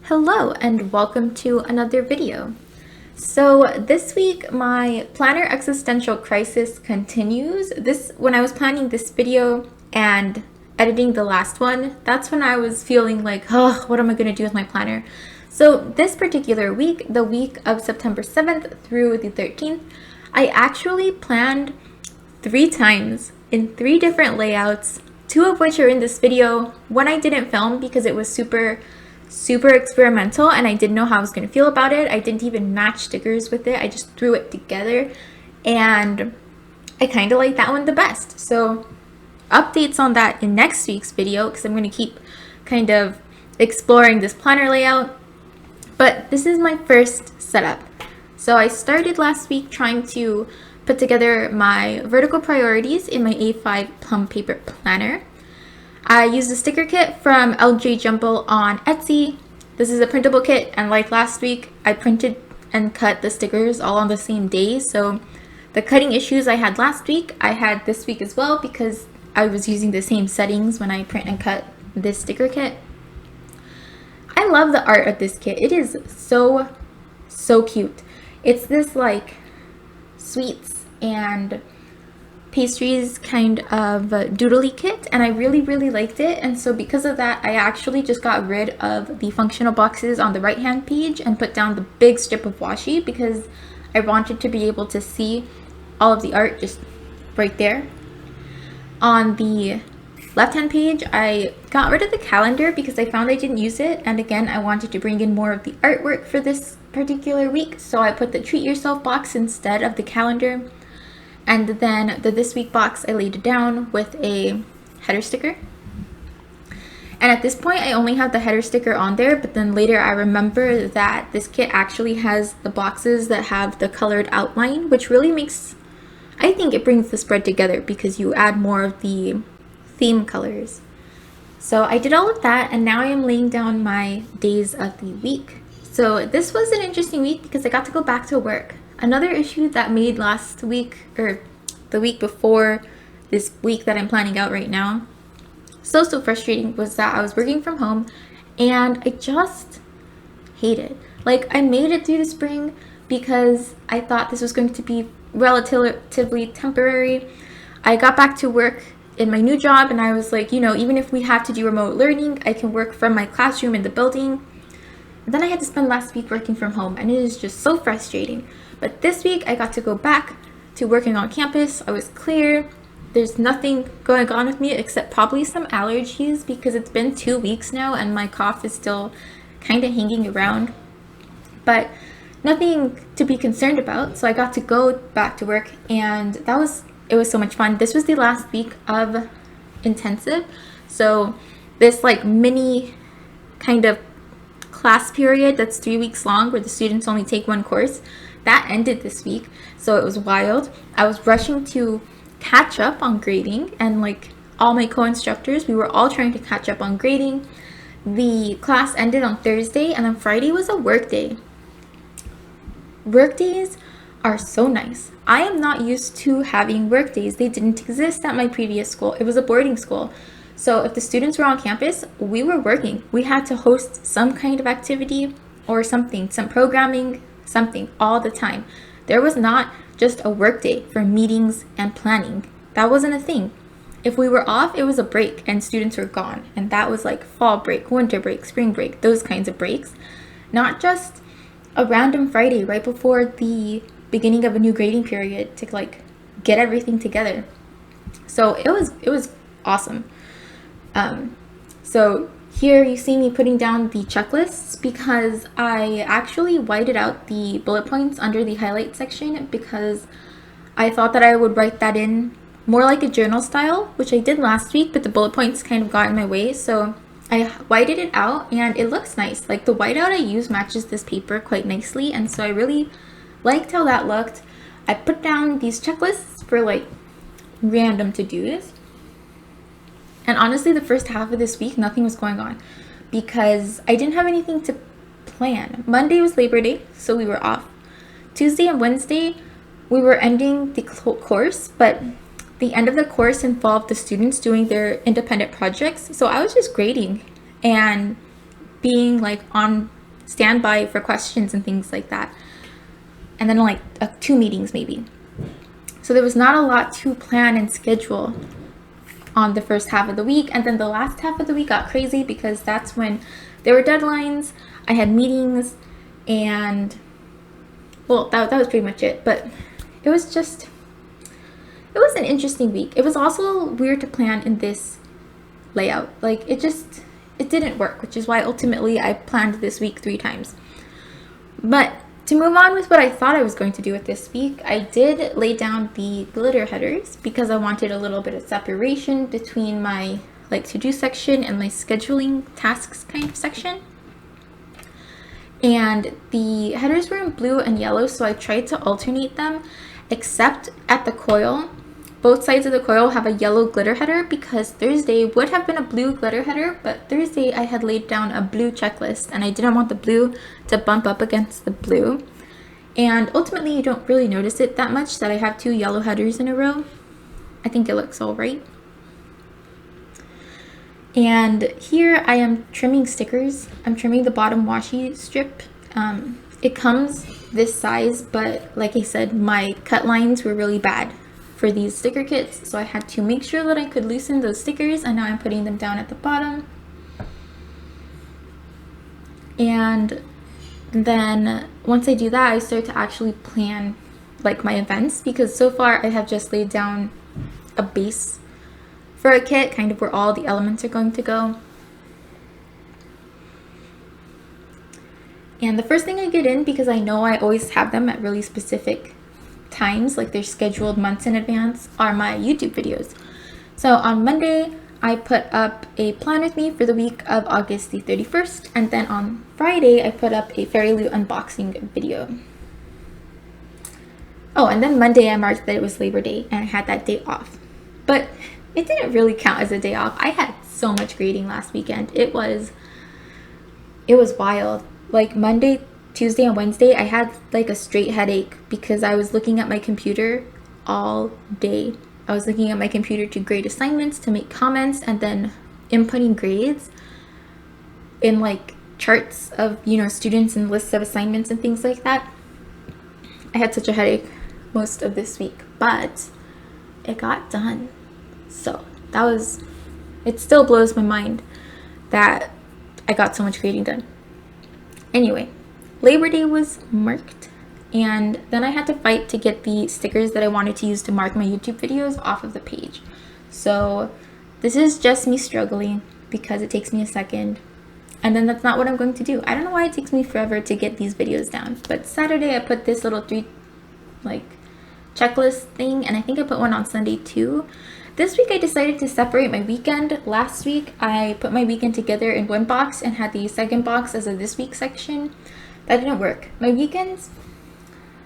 Hello and welcome to another video. So this week my planner existential crisis continues. When I was planning this video and editing the last one, that's when I was feeling like, oh, what am I going to do with my planner? So this particular week, the week of September 7th through the 13th, I actually planned 3 times in 3 different layouts, 2 of which are in this video. One I didn't film because it was super experimental and I didn't know how I was going to feel about it. I didn't even match stickers with it. I just threw it together and I kind of like that one the best. So updates on that in next week's video because I'm going to keep kind of exploring this planner layout. But this is my first setup. So I started last week trying to put together my vertical priorities in my A5 plum paper planner. I used a sticker kit from LJ Jumble on Etsy. This is a printable kit, and like last week, I printed and cut the stickers all on the same day. So the cutting issues I had last week, I had this week as well because I was using the same settings when I print and cut this sticker kit. I love the art of this kit. It is so cute. It's this like sweets and pastries kind of doodly kit, and I really liked it. And so because of that, I actually just got rid of the functional boxes on the right hand page and put down the big strip of washi because I wanted to be able to see all of the art just right there. On the left hand page, I got rid of the calendar because I found I didn't use it, and again I wanted to bring in more of the artwork for this particular week, so I put the treat yourself box instead of the calendar. And then the this week box I laid it down with a header sticker. And at this point I only have the header sticker on there, but then later I remember that this kit actually has the boxes that have the colored outline, which really makes, I think it brings the spread together because you add more of the theme colors. So I did all of that, and now I am laying down my days of the week. So this was an interesting week because I got to go back to work. Another issue that made last week, or the week before this week that I'm planning out right now, so frustrating, was that I was working from home and I just hate it. Like, I made it through the spring because I thought this was going to be relatively temporary. I got back to work in my new job and I was like, you know, even if we have to do remote learning, I can work from my classroom in the building. And then I had to spend last week working from home, and it is just so frustrating. But this week I got to go back to working on campus. I was clear. There's nothing going on with me except probably some allergies because it's been 2 weeks now and my cough is still kind of hanging around. But nothing to be concerned about. So I got to go back to work, and it was so much fun. This was the last week of intensive. So this like mini kind of class period that's 3 weeks long where the students only take 1 course, that ended this week. So it was wild. I was rushing to catch up on grading, and like all my co-instructors, we were all trying to catch up on grading. The class ended on Thursday, and then Friday was a work day. Work days are so nice. I am not used to having work days. They didn't exist at my previous school. It was a boarding school. So if the students were on campus, we were working. We had to host some kind of activity or something, some programming, something all the time. There was not just a work day for meetings and planning. That wasn't a thing. If we were off, it was a break and students were gone. And that was like fall break, winter break, spring break, those kinds of breaks. Not just a random Friday right before the beginning of a new grading period to like get everything together. So it was awesome. So here you see me putting down the checklists because I actually whited out the bullet points under the highlight section because I thought that I would write that in more like a journal style, which I did last week, but the bullet points kind of got in my way. So I whited it out and it looks nice. Like the whiteout I use matches this paper quite nicely, and so I really liked how that looked. I put down these checklists for like random to-dos. And honestly, the first half of this week, nothing was going on because I didn't have anything to plan. Monday was Labor Day, so we were off. Tuesday and Wednesday, we were ending the course, but the end of the course involved the students doing their independent projects. So I was just grading and being like on standby for questions and things like that. And then like 2 meetings maybe. So there was not a lot to plan and schedule on the first half of the week. And then the last half of the week got crazy because that's when there were deadlines, I had meetings, and well, that was pretty much it. But it was an interesting week. It was also weird to plan in this layout. Like it didn't work, which is why ultimately I planned this week 3 times. But to move on with what I thought I was going to do with this week, I did lay down the glitter headers because I wanted a little bit of separation between my like to-do section and my scheduling tasks kind of section. And the headers were in blue and yellow, so I tried to alternate them, except at the coil. Both sides of the coil have a yellow glitter header because Thursday would have been a blue glitter header, but Thursday I had laid down a blue checklist and I didn't want the blue to bump up against the blue. And ultimately you don't really notice it that much that I have 2 yellow headers in a row. I think it looks all right. And here I am trimming stickers. I'm trimming the bottom washi strip. It comes this size, but like I said, my cut lines were really bad for these sticker kits, so I had to make sure that I could loosen those stickers, and now I'm putting them down at the bottom. And then once I do that, I start to actually plan like my events, because so far I have just laid down a base for a kit, kind of where all the elements are going to go. And the first thing I get in, because I know I always have them at really specific times, like they're scheduled months in advance, are my YouTube videos. So on Monday, I put up a plan with me for the week of August the 31st, and then on Friday, I put up a Fairy Loot unboxing video. Oh, and then Monday I marked that it was Labor Day, and I had that day off. But it didn't really count as a day off. I had so much grading last weekend. It was wild. Like Monday, Tuesday, and Wednesday, I had like a straight headache because I was looking at my computer all day. I was looking at my computer to grade assignments, to make comments, and then inputting grades in like charts of, students and lists of assignments and things like that. I had such a headache most of this week, but it got done. So it still blows my mind that I got so much grading done. Anyway, Labor Day was marked, and then I had to fight to get the stickers that I wanted to use to mark my YouTube videos off of the page. So this is just me struggling because it takes me a second, and then that's not what I'm going to do. I don't know why it takes me forever to get these videos down, but Saturday I put this little 3 checklist thing, and I think I put one on Sunday too. This week I decided to separate my weekend. Last week I put my weekend together in one box and had the second box as a this week section. That didn't work. My weekends,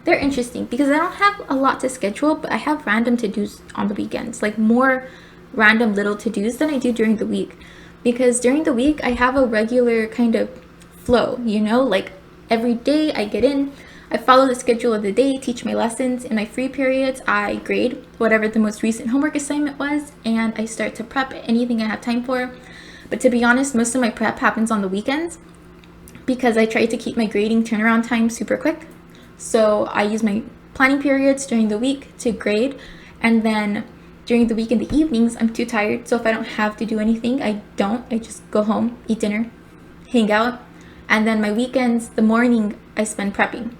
they're interesting because I don't have a lot to schedule, but I have random to-dos on the weekends, like more random little to-dos than I do during the week. Because during the week I have a regular kind of flow, like every day I get in, I follow the schedule of the day, teach my lessons. In my free periods, I grade whatever the most recent homework assignment was, and I start to prep anything I have time for. But to be honest, most of my prep happens on the weekends because I try to keep my grading turnaround time super quick. So I use my planning periods during the week to grade, and then during the week in the evenings, I'm too tired. So if I don't have to do anything, I just go home, eat dinner, hang out, and then my weekends, the morning, I spend prepping.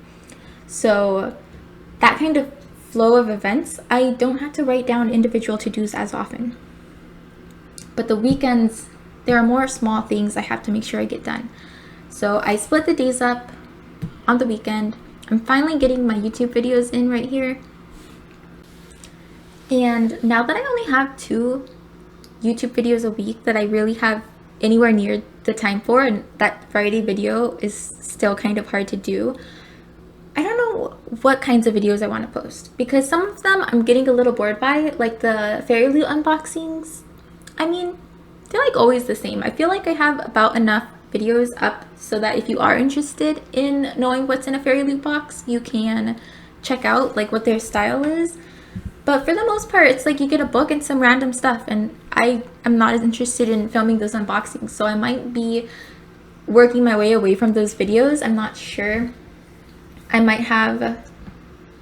So that kind of flow of events, I don't have to write down individual to-dos as often. But the weekends, there are more small things I have to make sure I get done. So I split the days up on the weekend. I'm finally getting my YouTube videos in right here. And now that I only have 2 YouTube videos a week that I really have anywhere near the time for, and that Friday video is still kind of hard to do, I don't know what kinds of videos I want to post, because some of them I'm getting a little bored by, like the Fairy Loot unboxings. I mean, they're like always the same. I feel like I have about enough videos up so that if you are interested in knowing what's in a Fairy Loot box, you can check out like what their style is. But for the most part, it's like you get a book and some random stuff, and I am not as interested in filming those unboxings, so I might be working my way away from those videos. I'm not sure. I might have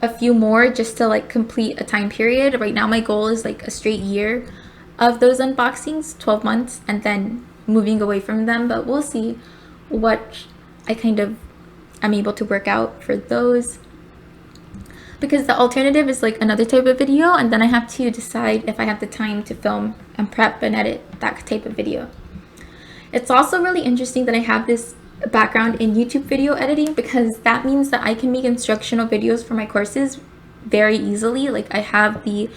a few more just to like complete a time period. Right now my goal is like a straight year of those unboxings, 12 months, and then moving away from them, but we'll see what I'm able to work out for those, because the alternative is like another type of video, and then I have to decide if I have the time to film and prep and edit that type of video. It's also really interesting that I have this background in YouTube video editing, because that means that I can make instructional videos for my courses very easily. Like, I have the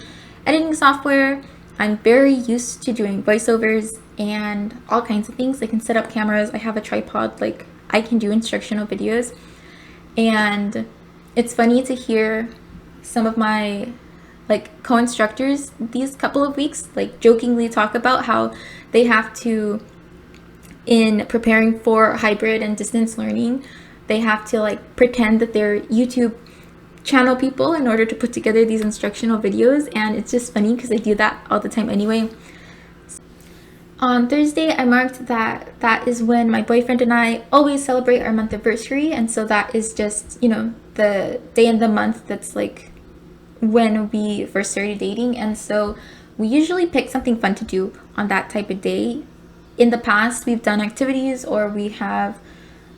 editing software, I'm very used to doing voiceovers and all kinds of things. I can set up cameras, I have a tripod, like I can do instructional videos. And it's funny to hear some of my like co-instructors these couple of weeks like jokingly talk about how they have to, in preparing for hybrid and distance learning, they have to like pretend that they're YouTube channel people in order to put together these instructional videos. And it's just funny because I do that all the time anyway. On Thursday, I marked that is when my boyfriend and I always celebrate our month anniversary, and so that is just, you know, the day in the month that's like when we first started dating. And so we usually pick something fun to do on that type of day. In the past, we've done activities, or we have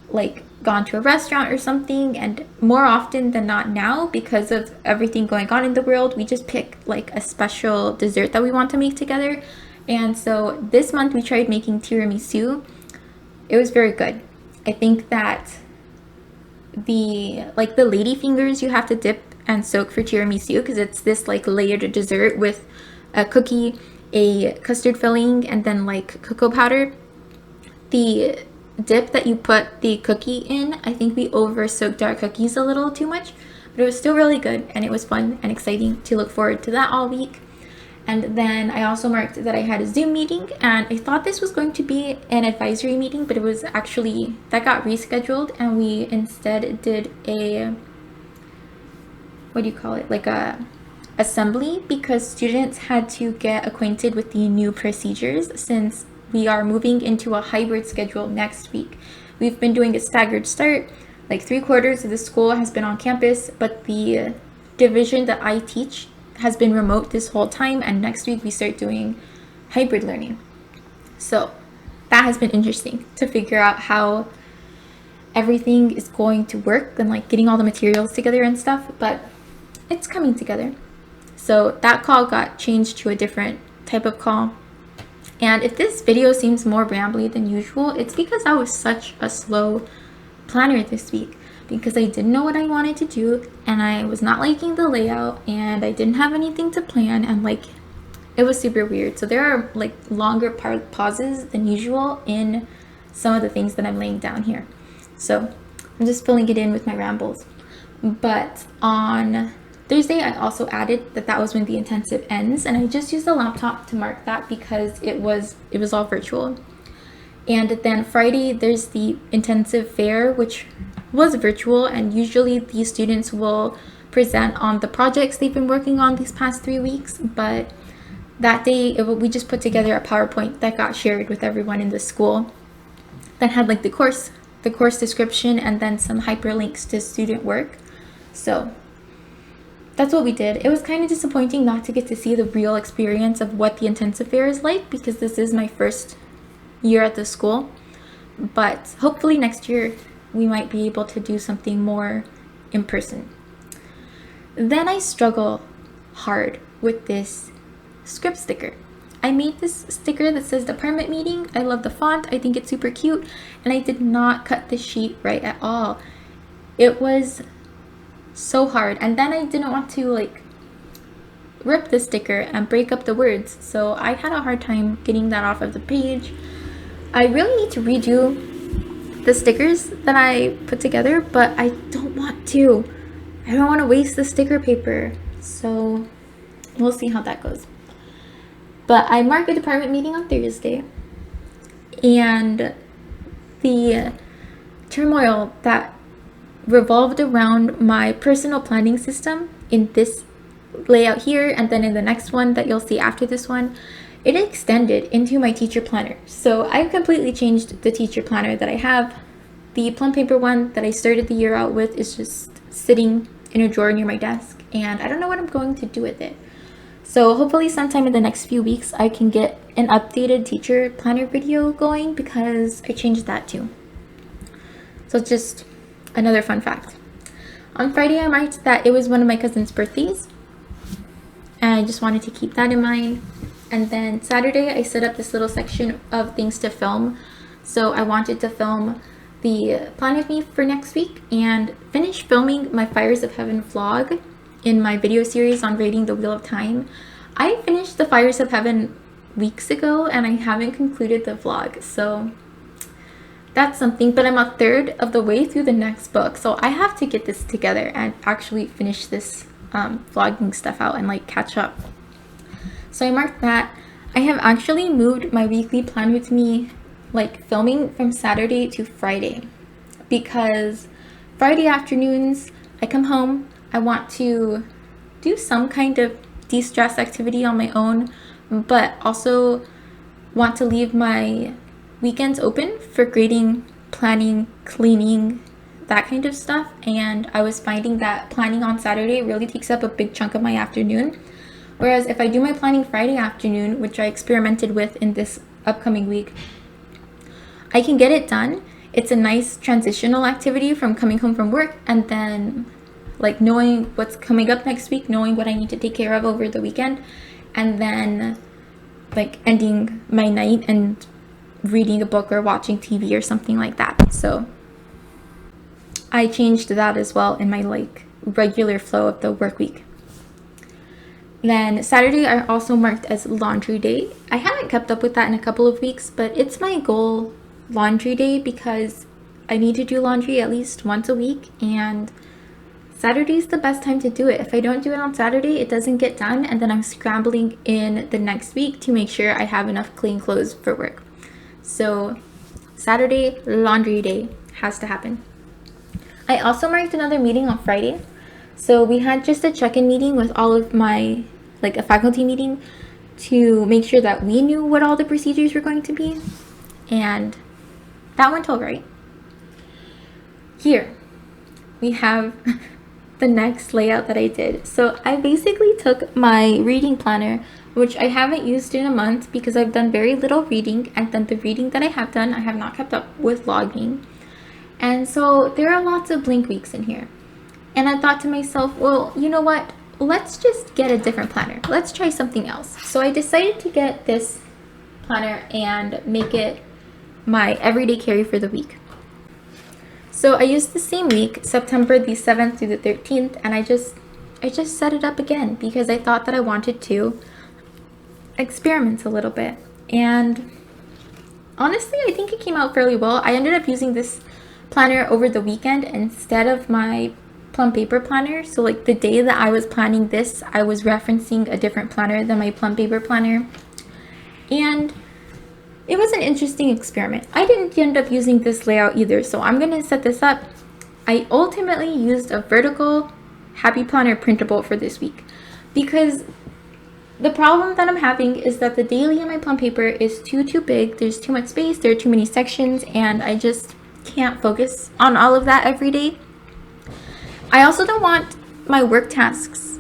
like gone to a restaurant or something, and more often than not now, because of everything going on in the world, we just pick like a special dessert that we want to make together. And so this month we tried making tiramisu. It was very good. I think that the lady fingers you have to dip and soak for tiramisu, because it's this like layered dessert with a cookie, a custard filling, and then like cocoa powder. The dip that you put the cookie in, I think we over soaked our cookies a little too much, but it was still really good, and it was fun and exciting to look forward to that all week. And then I also marked that I had a Zoom meeting, and I thought this was going to be an advisory meeting, but it was actually, that got rescheduled, and we instead did a, what do you call it, like a assembly, because students had to get acquainted with the new procedures since we are moving into a hybrid schedule next week. We've been doing a staggered start, like 3/4 of the school has been on campus, but the division that I teach has been remote this whole time, and next week we start doing hybrid learning. So that has been interesting to figure out how everything is going to work and like getting all the materials together and stuff, but it's coming together. So that call got changed to a different type of call. And if this video seems more rambly than usual, it's because I was such a slow planner this week, because I didn't know what I wanted to do, and I was not liking the layout, and I didn't have anything to plan, and like it was super weird. So there are like longer pauses than usual in some of the things that I'm laying down here. So I'm just filling it in with my rambles. But on Thursday, I also added that was when the intensive ends, and I just used the laptop to mark that because it was all virtual. And then Friday, there's the intensive fair, which was virtual, and usually these students will present on the projects they've been working on these past 3 weeks. But that day, we just put together a PowerPoint that got shared with everyone in the school that had like the course description, and then some hyperlinks to student work. So that's what we did. It was kind of disappointing not to get to see the real experience of what the intensive fair is like, because this is my first year at the school. But hopefully next year we might be able to do something more in person. Then I struggle hard with this script sticker. I made this sticker that says department meeting. I love the font. I think it's super cute. And I did not cut the sheet right at all. It was so hard. And then I didn't want to like rip the sticker and break up the words. So I had a hard time getting that off of the page. I really need to redo the stickers that I put together, but I don't want to. I don't want to waste the sticker paper. So we'll see how that goes. But I marked a department meeting on Thursday, and the turmoil that revolved around my personal planning system in this layout here, and then in the next one that you'll see after this one, it extended into my teacher planner. So I've completely changed the teacher planner that I have. The plum paper one that I started the year out with is just sitting in a drawer near my desk, and I don't know what I'm going to do with it. So hopefully sometime in the next few weeks I can get an updated teacher planner video going, because I changed that too. So just another fun fact. On Friday I marked that it was one of my cousin's birthdays, and I just wanted to keep that in mind. And then Saturday I set up this little section of things to film. So I wanted to film the plan with me for next week and finish filming my Fires of Heaven vlog in my video series on rating the Wheel of Time. I finished the Fires of Heaven weeks ago and I haven't concluded the vlog, so that's something. But I'm a third of the way through the next book, so I have to get this together and actually finish this vlogging stuff out and like catch up. So I marked that. I have actually moved my weekly plan with me, like filming, from Saturday to Friday, because Friday afternoons I come home, I want to do some kind of de-stress activity on my own, but also want to leave my weekends open for grading, planning, cleaning, that kind of stuff. And I was finding that planning on Saturday really takes up a big chunk of my afternoon, whereas if I do my planning Friday afternoon, which I experimented with in this upcoming week, I can get it done. It's a nice transitional activity from coming home from work and then like knowing what's coming up next week, knowing what I need to take care of over the weekend, and then like ending my night and reading a book or watching TV or something like that. So I changed that as well in my like regular flow of the work week. Then Saturday I also marked as laundry day. I haven't kept up with that in a couple of weeks, but it's my goal laundry day because I need to do laundry at least once a week, and Saturday's the best time to do it. If I don't do it on Saturday, it doesn't get done, and then I'm scrambling in the next week to make sure I have enough clean clothes for work. So Saturday, laundry day has to happen. I also marked another meeting on Friday. So we had just a check-in meeting with all of my, like a faculty meeting, to make sure that we knew what all the procedures were going to be. And that went all right. Here we have the next layout that I did. So I basically took my reading planner, which I haven't used in a month because I've done very little reading, and then the reading that I have done, I have not kept up with logging. And so there are lots of blank weeks in here. And I thought to myself, well, you know what? Let's just get a different planner. Let's try something else. So I decided to get this planner and make it my everyday carry for the week. So I used the same week, September the 7th through the 13th, and I just set it up again because I thought that I wanted to experiment a little bit. And honestly, I think it came out fairly well. I ended up using this planner over the weekend instead of my plum paper planner. So like the day that I was planning this, I was referencing a different planner than my plum paper planner. And it was an interesting experiment. I didn't end up using this layout either, so I'm going to set this up. I ultimately used a vertical Happy Planner printable for this week because the problem that I'm having is that the daily in my plum paper is too big. There's too much space, there are too many sections, and I just can't focus on all of that every day. I also don't want my work tasks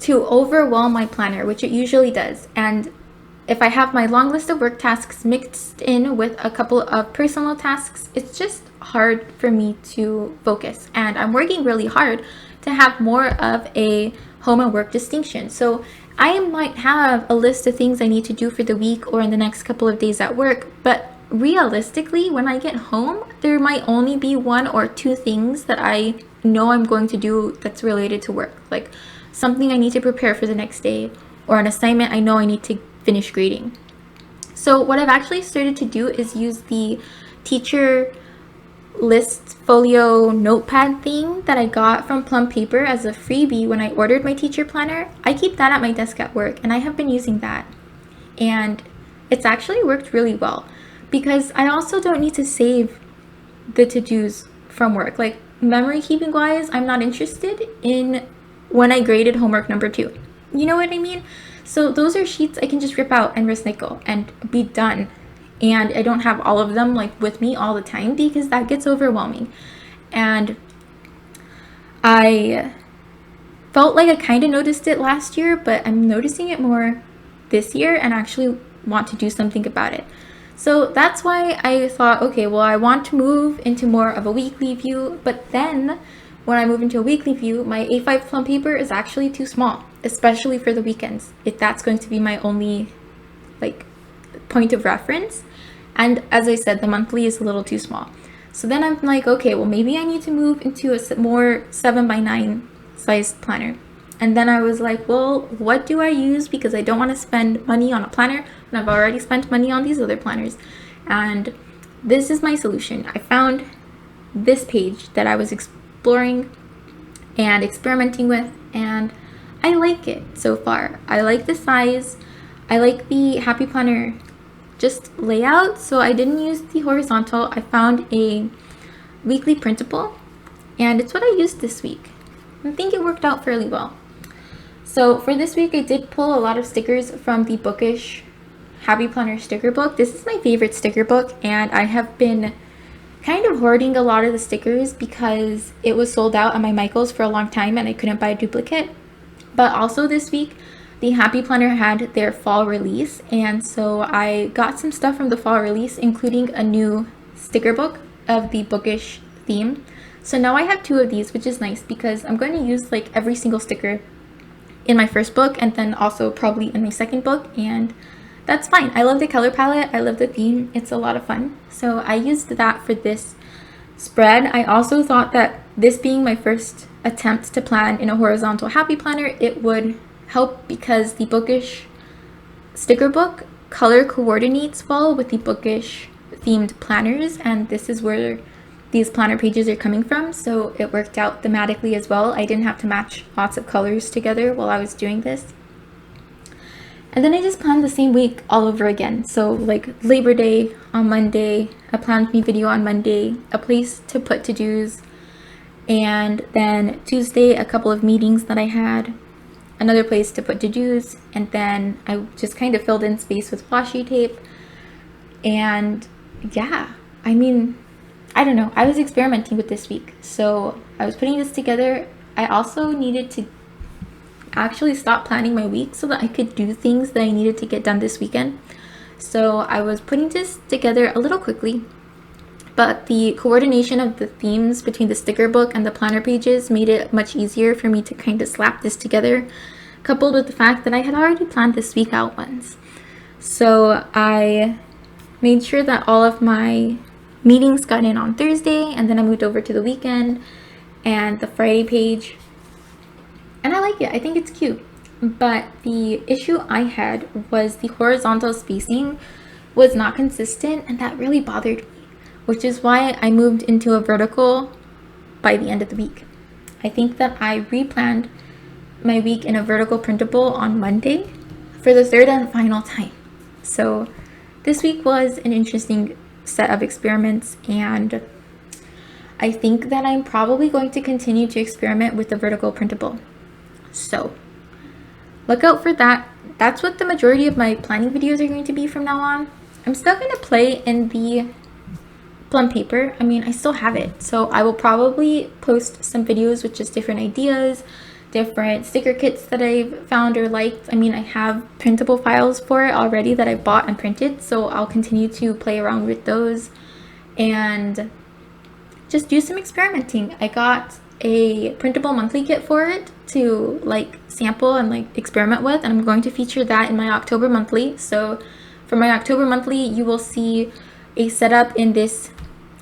to overwhelm my planner, which it usually does. And if I have my long list of work tasks mixed in with a couple of personal tasks, it's just hard for me to focus. And I'm working really hard to have more of a home and work distinction. So I might have a list of things I need to do for the week or in the next couple of days at work, but realistically, when I get home, there might only be one or two things that I know I'm going to do that's related to work, like something I need to prepare for the next day or an assignment I know I need to finish grading. So what I've actually started to do is use the teacher list folio notepad thing that I got from Plum Paper as a freebie when I ordered my teacher planner. I keep that at my desk at work, and I have been using that, and it's actually worked really well because I also don't need to save the to-dos from work. Like memory keeping wise, I'm not interested in when I graded homework number 2. You know what I mean? So those are sheets I can just rip out and recycle and be done. And I don't have all of them like with me all the time because that gets overwhelming. And I felt like I kind of noticed it last year, but I'm noticing it more this year and actually want to do something about it. So that's why I thought, okay, well, I want to move into more of a weekly view, but then when I move into a weekly view, my A5 plum paper is actually too small, especially for the weekends. If that's going to be my only like point of reference. And as I said, the monthly is a little too small. So then I'm like, okay, well, maybe I need to move into a more 7x9 sized planner. And then I was like, well, what do I use? Because I don't want to spend money on a planner when I've already spent money on these other planners. And this is my solution. I found this page that I was exploring and experimenting with, and I like it so far. I like the size. I like the Happy Planner just layout. So I didn't use the horizontal. I found a weekly printable, and it's what I used this week. I think it worked out fairly well. So for this week, I did pull a lot of stickers from the Bookish Happy Planner sticker book. This is my favorite sticker book, and I have been kind of hoarding a lot of the stickers because it was sold out at my Michael's for a long time and I couldn't buy a duplicate. But also this week, the Happy Planner had their fall release, and so I got some stuff from the fall release, including a new sticker book of the Bookish theme. So now I have 2 of these, which is nice because I'm going to use like every single sticker in my first book and then also probably in my second book, and that's fine. I love the color palette. I love the theme. It's a lot of fun. So I used that for this spread. I also thought that this being my first attempt to plan in a horizontal Happy Planner, it would help because the Bookish sticker book color coordinates well with the Bookish themed planners, and this is where these planner pages are coming from, so it worked out thematically as well. I didn't have to match lots of colors together while I was doing this. And then I just planned the same week all over again. So like Labor Day on Monday, a planned me video on Monday, a place to put to-dos, and then Tuesday, a couple of meetings that I had, another place to put to-dos, and then I just kind of filled in space with washi tape. And yeah, I mean, I don't know, I was experimenting with this week. So I was putting this together. I also needed to actually stop planning my week so that I could do things that I needed to get done this weekend. So I was putting this together a little quickly, but the coordination of the themes between the sticker book and the planner pages made it much easier for me to kind of slap this together, coupled with the fact that I had already planned this week out once. So I made sure that all of my meetings got in on Thursday, and then I moved over to the weekend and the Friday page, and I like it. I think it's cute. But the issue I had was the horizontal spacing was not consistent, and that really bothered me, which is why I moved into a vertical by the end of the week. I think that I replanned my week in a vertical printable on Monday for the third and final time. So this week was an interesting set of experiments, and I think that I'm probably going to continue to experiment with the vertical printable. So look out for that. That's what the majority of my planning videos are going to be from now on. I'm still going to play in the plum paper. I mean, I still have it, so I will probably post some videos with just different ideas, different sticker kits that I've found or liked. I mean, I have printable files for it already that I bought and printed, so I'll continue to play around with those and just do some experimenting. I got a printable monthly kit for it to like sample and like experiment with, and I'm going to feature that in my October monthly. So for my October monthly, you will see a setup in this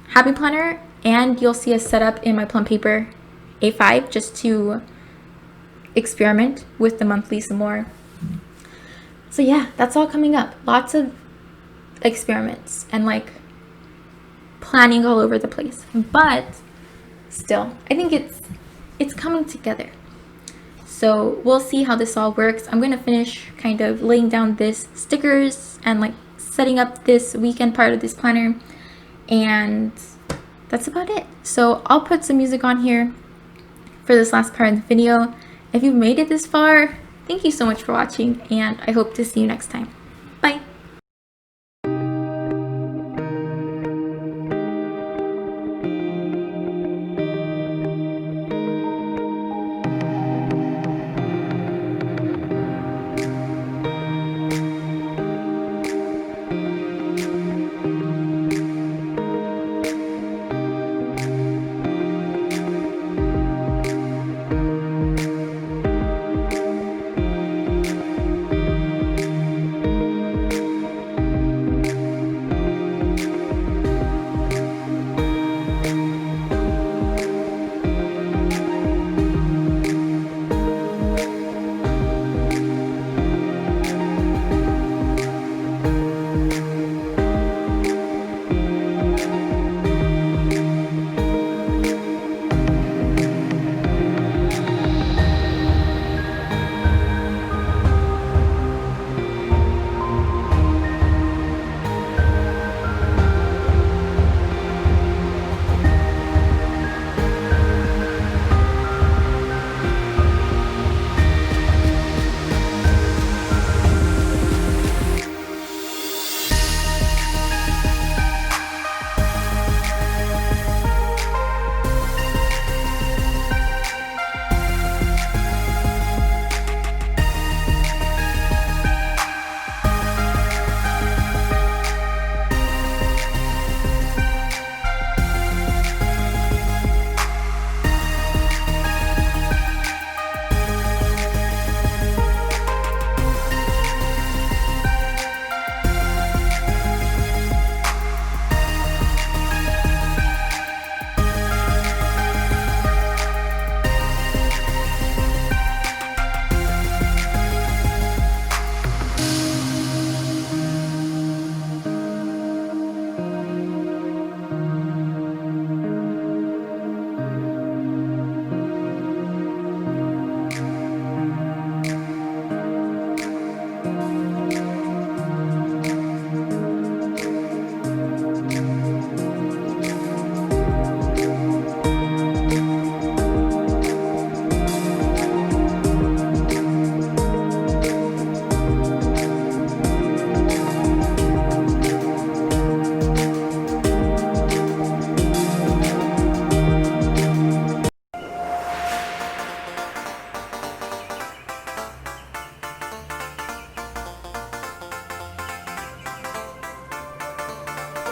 Happy Planner, and you'll see a setup in my plum paper A5 just to experiment with the monthly some more. So yeah, that's all coming up. Lots of experiments and like planning all over the place, but still I think it's coming together. So we'll see how this all works. I'm gonna finish kind of laying down this stickers and like setting up this weekend part of this planner, and that's about it. So I'll put some music on here for this last part of the video. If you've made it this far, Thank you so much for watching, and I hope to see you next time.